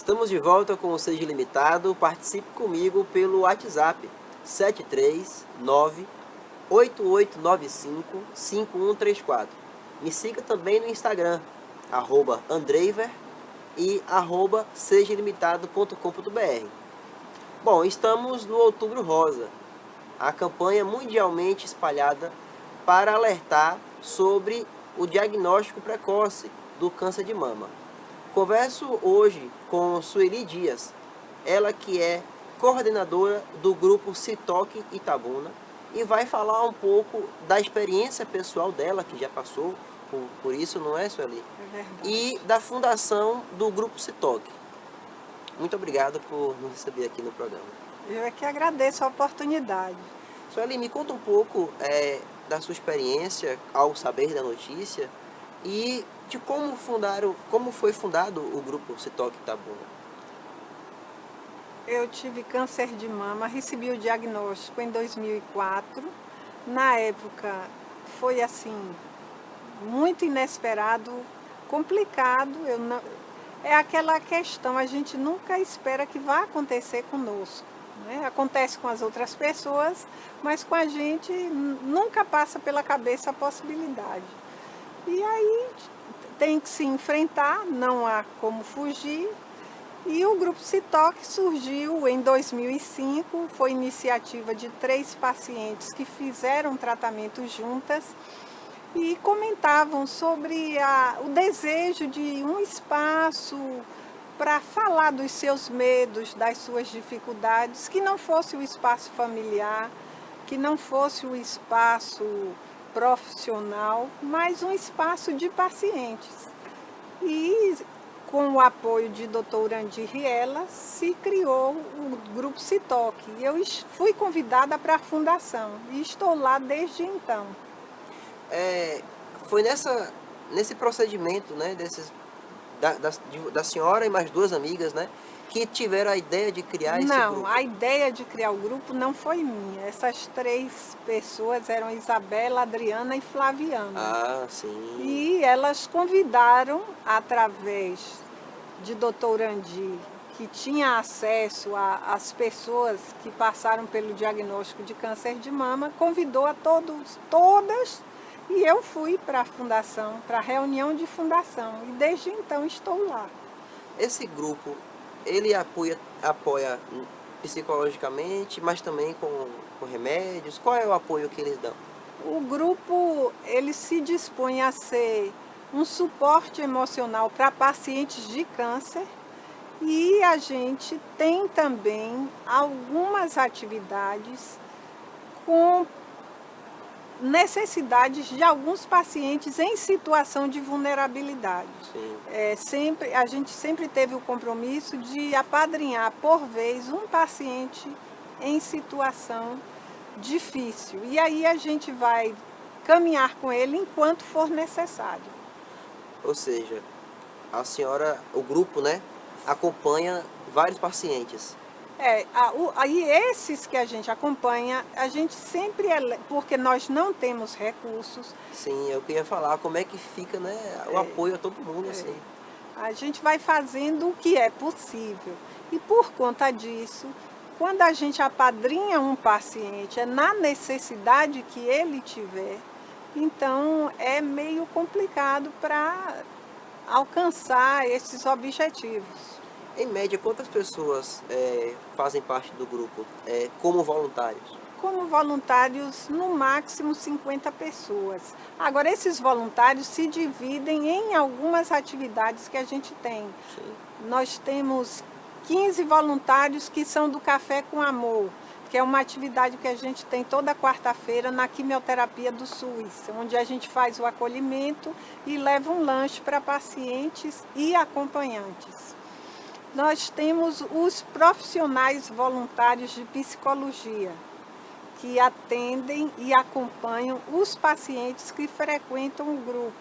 Estamos de volta com o Seja Ilimitado. Participe comigo pelo WhatsApp 739-8895-5134. Me siga também no Instagram, @andreiver e @sejailimitado.com.br. Bom, estamos no Outubro Rosa, a campanha mundialmente espalhada para alertar sobre o diagnóstico precoce do câncer de mama. Converso hoje com Sueli Dias, ela que é coordenadora do grupo Citoque Itabuna, e vai falar um pouco da experiência pessoal dela, que já passou por isso, não é, Sueli? É verdade. E da fundação do grupo Citoque. Muito obrigado por nos receber aqui no programa. Eu é que agradeço a oportunidade. Sueli, me conta um pouco da sua experiência ao saber da notícia e de como foi fundado o grupo Citoque Itabuna. Eu tive câncer de mama, recebi o diagnóstico em 2004. Na época foi assim, muito inesperado, complicado. É aquela questão, a gente nunca espera que vá acontecer conosco, né? Acontece com as outras pessoas, mas com a gente nunca passa pela cabeça a possibilidade. E aí tem que se enfrentar, não há como fugir. E o grupo Citoque surgiu em 2005, foi iniciativa de 3 pacientes que fizeram tratamento juntas e comentavam sobre o desejo de um espaço para falar dos seus medos, das suas dificuldades, que não fosse o espaço familiar, que não fosse o espaço profissional, mas um espaço de pacientes. E com o apoio de Dr. Urandir Riela, se criou o grupo Citoque. Eu fui convidada para a fundação e estou lá desde então. Foi nesse procedimento, né, da senhora e mais 2 amigas, né, que tiveram a ideia de criar esse grupo? Não, a ideia de criar o grupo não foi minha. Essas 3 pessoas eram Isabela, Adriana e Flaviana. Ah, sim. E elas convidaram, através de Dr. Urandir, que tinha acesso às pessoas que passaram pelo diagnóstico de câncer de mama, convidou a todas, e eu fui para a fundação, para a reunião de fundação, e desde então estou lá. Esse grupo, ele apoia psicologicamente, mas também com remédios? Qual é o apoio que eles dão? O grupo, ele se dispõe a ser um suporte emocional para pacientes de câncer, e a gente tem também algumas atividades com necessidades de alguns pacientes em situação de vulnerabilidade. Sim. A gente sempre teve o compromisso de apadrinhar por vez um paciente em situação difícil. E aí a gente vai caminhar com ele enquanto for necessário. Ou seja, a senhora, o grupo, né, acompanha vários pacientes. Aí esses que a gente acompanha, a gente sempre, porque nós não temos recursos. Sim, eu queria falar como é que fica, né, o apoio a todo mundo, assim. A gente vai fazendo o que é possível. E por conta disso, quando a gente apadrinha um paciente, é na necessidade que ele tiver, então é meio complicado para alcançar esses objetivos. Em média, quantas pessoas fazem parte do grupo como voluntários? Como voluntários, no máximo 50 pessoas. Agora, esses voluntários se dividem em algumas atividades que a gente tem. Sim. Nós temos 15 voluntários que são do Café com Amor, que é uma atividade que a gente tem toda quarta-feira na quimioterapia do SUS, onde a gente faz o acolhimento e leva um lanche para pacientes e acompanhantes. Nós temos os profissionais voluntários de psicologia, que atendem e acompanham os pacientes que frequentam o grupo.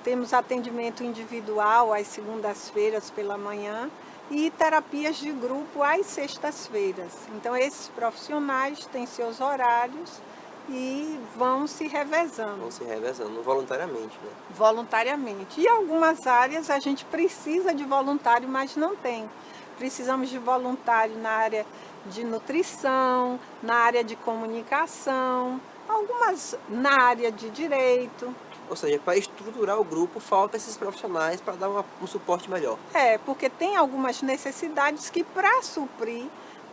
Temos atendimento individual às segundas-feiras pela manhã e terapias de grupo às sextas-feiras. Então, esses profissionais têm seus horários e vão se revezando Vão se revezando voluntariamente, né? voluntariamente. E algumas áreas a gente precisa de voluntário, mas não tem. Precisamos de voluntário na área de nutrição, na área de comunicação, algumas na área de direito. Ou seja, para estruturar o grupo, falta esses profissionais para dar um suporte melhor. Porque tem algumas necessidades que, para suprir,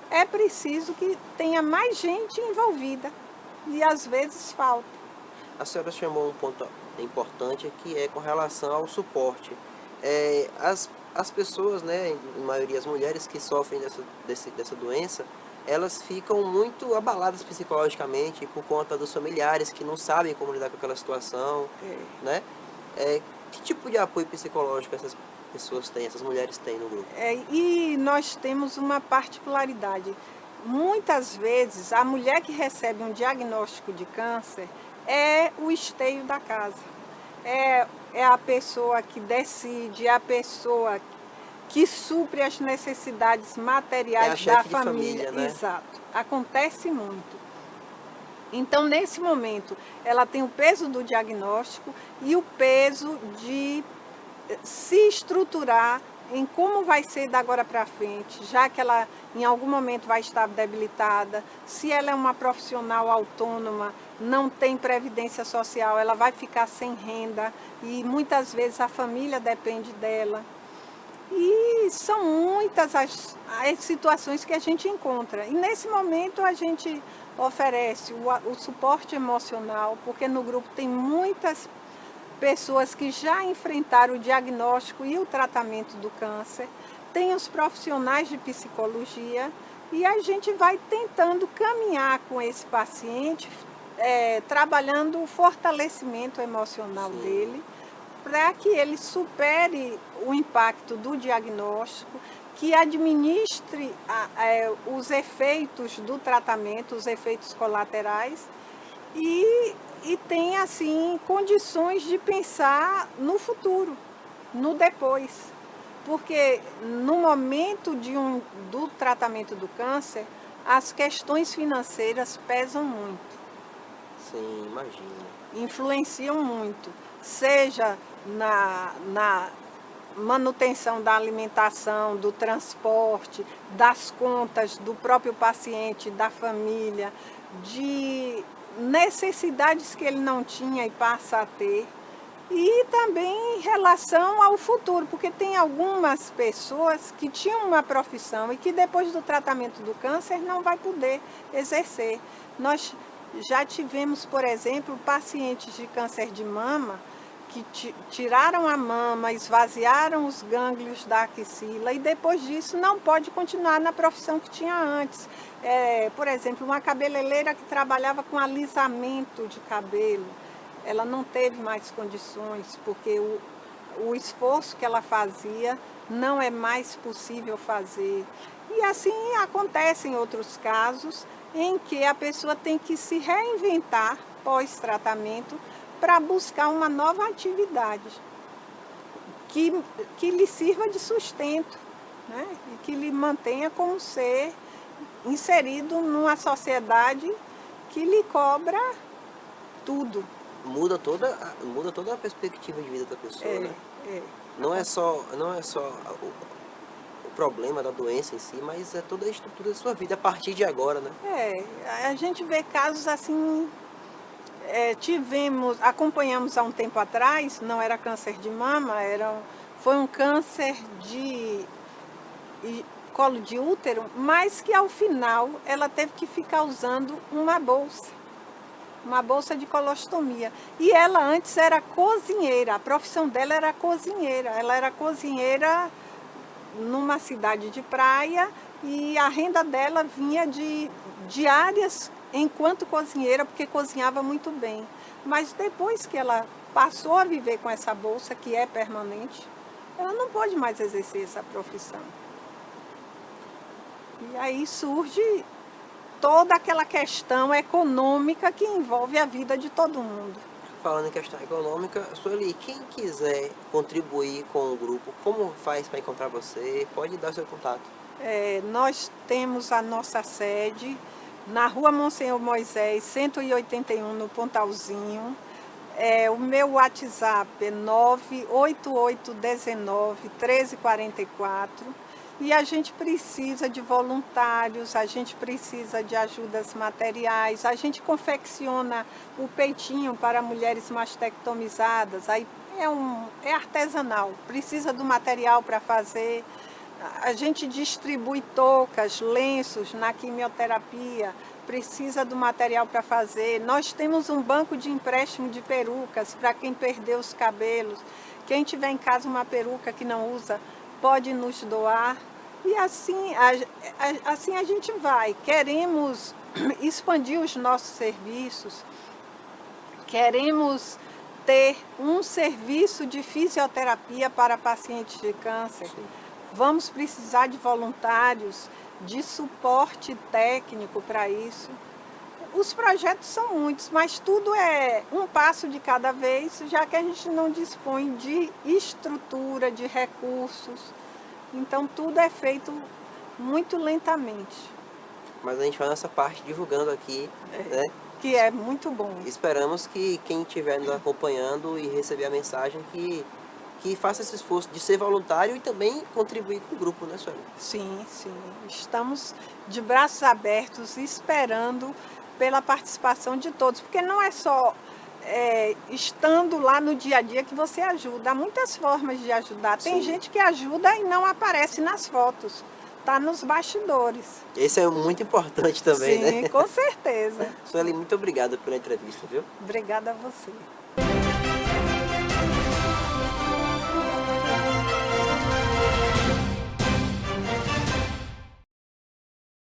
é preciso que tenha mais gente envolvida. E às vezes falta. A senhora chamou um ponto importante que é com relação ao suporte. As pessoas, né, em maioria as mulheres que sofrem dessa doença, elas ficam muito abaladas psicologicamente por conta dos familiares que não sabem como lidar com aquela situação, né? Que tipo de apoio psicológico essas pessoas têm, essas mulheres têm no grupo? E nós temos uma particularidade. Muitas vezes, a mulher que recebe um diagnóstico de câncer é o esteio da casa. É a pessoa que decide, é a pessoa que supre as necessidades materiais É a da chefe de família. família, né? Exato. Acontece muito. Então, nesse momento, ela tem o peso do diagnóstico e o peso de se estruturar em como vai ser da agora para frente, já que ela em algum momento vai estar debilitada. Se ela é uma profissional autônoma, não tem previdência social, ela vai ficar sem renda e muitas vezes a família depende dela. E são muitas as situações que a gente encontra. E nesse momento a gente oferece o suporte emocional, porque no grupo tem muitas pessoas que já enfrentaram o diagnóstico e o tratamento do câncer, tem os profissionais de psicologia e a gente vai tentando caminhar com esse paciente, trabalhando o fortalecimento emocional dele, para que ele supere o impacto do diagnóstico, que administre os efeitos do tratamento, os efeitos colaterais, e tem, assim, condições de pensar no futuro, no depois. Porque no momento do tratamento do câncer, as questões financeiras pesam muito. Sim, imagino. Influenciam muito, seja na manutenção da alimentação, do transporte, das contas do próprio paciente, da família, de necessidades que ele não tinha e passa a ter. E também em relação ao futuro, porque tem algumas pessoas que tinham uma profissão e que depois do tratamento do câncer não vai poder exercer. Nós já tivemos, por exemplo, pacientes de câncer de mama que tiraram a mama, esvaziaram os gânglios da axila e depois disso não pode continuar na profissão que tinha antes. Por exemplo, uma cabeleireira que trabalhava com alisamento de cabelo, ela não teve mais condições, porque o esforço que ela fazia não é mais possível fazer. E assim acontece em outros casos, em que a pessoa tem que se reinventar pós-tratamento para buscar uma nova atividade que lhe sirva de sustento, né? E que lhe mantenha como ser inserido numa sociedade que lhe cobra tudo. Muda toda a perspectiva de vida da pessoa, né? Não é só o problema da doença em si, mas é toda a estrutura da sua vida a partir de agora, né? A gente vê casos assim, acompanhamos há um tempo atrás, não era câncer de mama, foi um câncer de colo de útero, mas que ao final ela teve que ficar usando uma bolsa de colostomia. E ela antes era cozinheira, a profissão dela era cozinheira. Ela era cozinheira numa cidade de praia e a renda dela vinha de diárias enquanto cozinheira, porque cozinhava muito bem. Mas depois que ela passou a viver com essa bolsa, que é permanente, ela não pode mais exercer essa profissão. E aí surge toda aquela questão econômica que envolve a vida de todo mundo. Falando em questão econômica, Sueli, quem quiser contribuir com o grupo, como faz para encontrar você? Pode dar seu contato. Nós temos a nossa sede na Rua Monsenhor Moisés, 181, no Pontalzinho. O meu WhatsApp é 988191344. E a gente precisa de voluntários, a gente precisa de ajudas materiais, a gente confecciona o peitinho para mulheres mastectomizadas, aí é artesanal, precisa do material para fazer. A gente distribui toucas, lenços na quimioterapia, precisa do material para fazer. Nós temos um banco de empréstimo de perucas para quem perdeu os cabelos. Quem tiver em casa uma peruca que não usa, pode nos doar. E assim a gente vai. Queremos expandir os nossos serviços, queremos ter um serviço de fisioterapia para pacientes de câncer. Sim. Vamos precisar de voluntários, de suporte técnico para isso. Os projetos são muitos, mas tudo é um passo de cada vez, já que a gente não dispõe de estrutura, de recursos. Então tudo é feito muito lentamente. Mas a gente faz nossa parte divulgando aqui, né? Que é muito bom. Esperamos que quem estiver nos acompanhando e receber a mensagem que faça esse esforço de ser voluntário e também contribuir com o grupo, né, Sueli? Sim, sim. Estamos de braços abertos esperando pela participação de todos, porque não é só estando lá no dia a dia que você ajuda. Há muitas formas de ajudar. Tem Sim. gente que ajuda e não aparece nas fotos. Está nos bastidores. Esse é muito importante também, Sim, né? com certeza. Sueli, muito obrigado pela entrevista, viu? Obrigada a você.